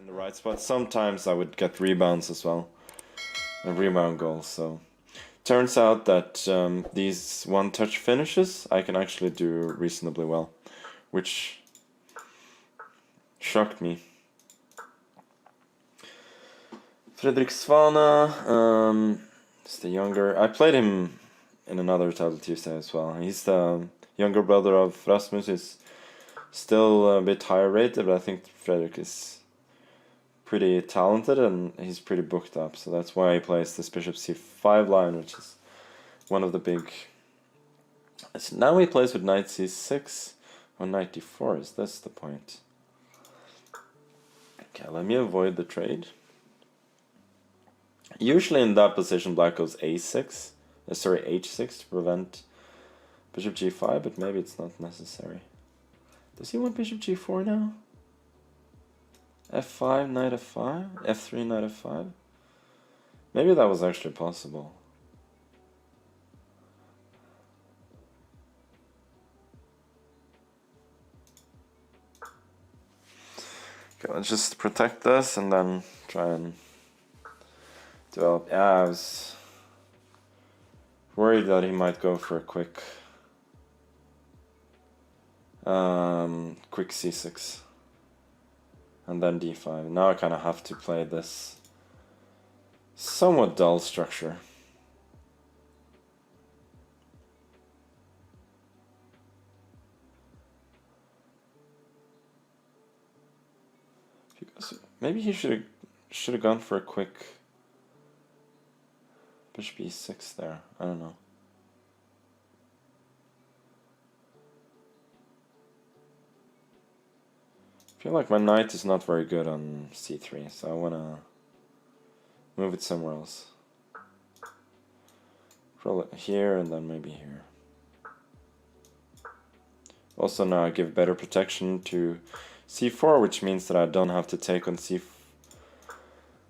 in the right spot. Sometimes I would get rebounds as well, and rebound goals. So turns out that these one-touch finishes I can actually do reasonably well, which shocked me. Fredrik Svana is the younger. I played him in another Title Tuesday as well. He's the younger brother of Rasmus. He's still a bit higher rated, but I think Fredrik is pretty talented and he's pretty booked up. So that's why he plays this Bishop C5 line, which is one of the big. So now he plays with Knight C6 on Knight D4. Is this the point? Okay, let me avoid the trade. Usually in that position, black goes A6, sorry, H6 to prevent Bishop G5, but maybe it's not necessary. Does he want Bishop G4 now? F5, Knight F5, F3, Knight F5. Maybe that was actually possible. Okay, let's just protect this and then try and develop. Yeah, I was worried that he might go for a quick C6 and then D5. Now I kind of have to play this somewhat dull structure. Maybe he should have gone for a quick Bishop E6 there. I don't know. I feel like my knight is not very good on C3, so I want to move it somewhere else. Roll it here and then maybe here. Also now I give better protection to C4, which means that I don't have to take on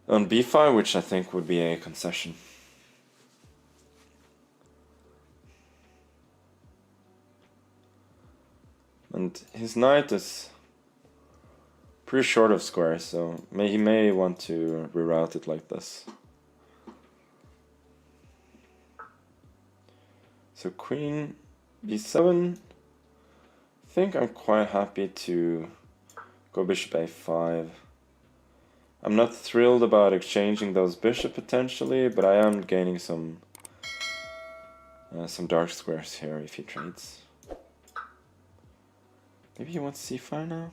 B5, which I think would be a concession. And his knight is pretty short of squares, so he may want to reroute it like this. So queen b7. I think I'm quite happy to go bishop a5. I'm not thrilled about exchanging those bishop potentially, but I am gaining some dark squares here if he trades. Maybe he wants c5 now?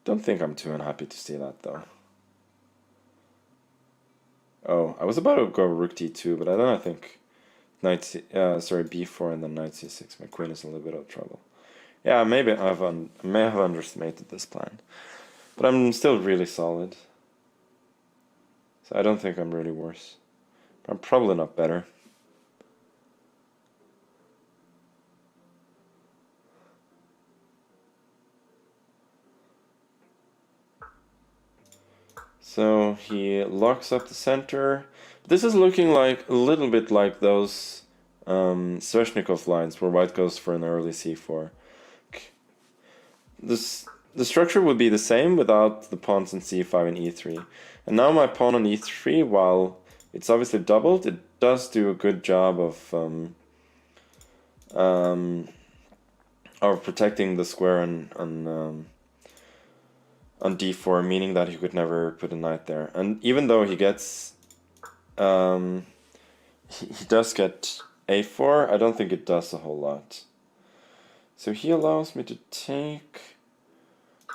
Don't think I'm too unhappy to see that though. Oh, I was about to go rook d2, but then I think b4 and then knight c6. My queen is in a little bit of trouble. Yeah, maybe I may have underestimated this plan, but I'm still really solid. So I don't think I'm really worse, but I'm probably not better. So he locks up the center. This is looking like a little bit like those Sveshnikov lines where white goes for an early c4. The structure would be the same without the pawns in c5 and e3. And now my pawn on e3, while it's obviously doubled, it does do a good job of protecting the square on d4, meaning that he could never put a knight there. And even though he gets he does get a4, I don't think it does a whole lot. So he allows me to take,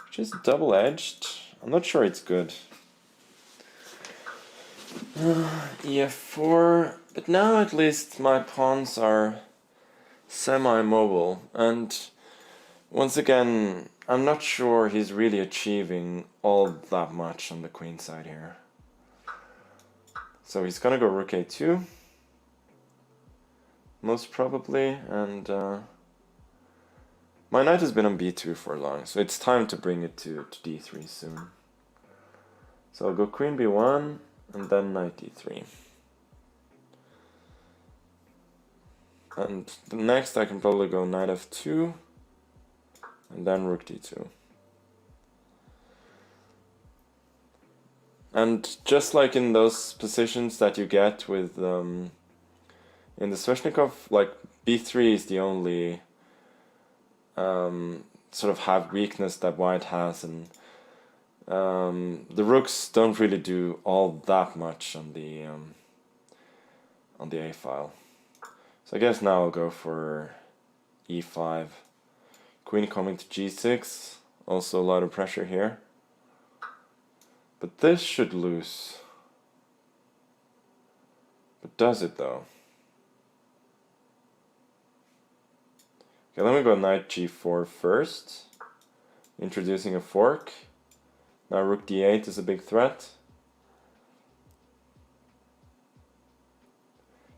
which is double-edged. I'm not sure it's good. ef4, but now at least my pawns are semi-mobile, and once again I'm not sure he's really achieving all that much on the queen side here. So he's gonna go rook a2 most probably, and my knight has been on b2 for long, so it's time to bring it to d3 soon. So I'll go queen b1 and then knight d3. And next I can probably go knight f2 and then rook d2. And just like in those positions that you get with in the Sveshnikov, like b3 is the only sort of have weakness that white has, and the rooks don't really do all that much on the a file. So I guess now I'll go for e5. Queen coming to g6, also a lot of pressure here. But this should lose. But does it though? Okay, let me go knight g4 first, introducing a fork. Now rook d8 is a big threat.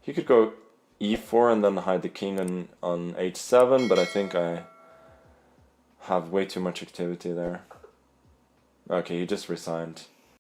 He could go e4 and then hide the king on h7, but I think I have way too much activity there. Okay, he just resigned.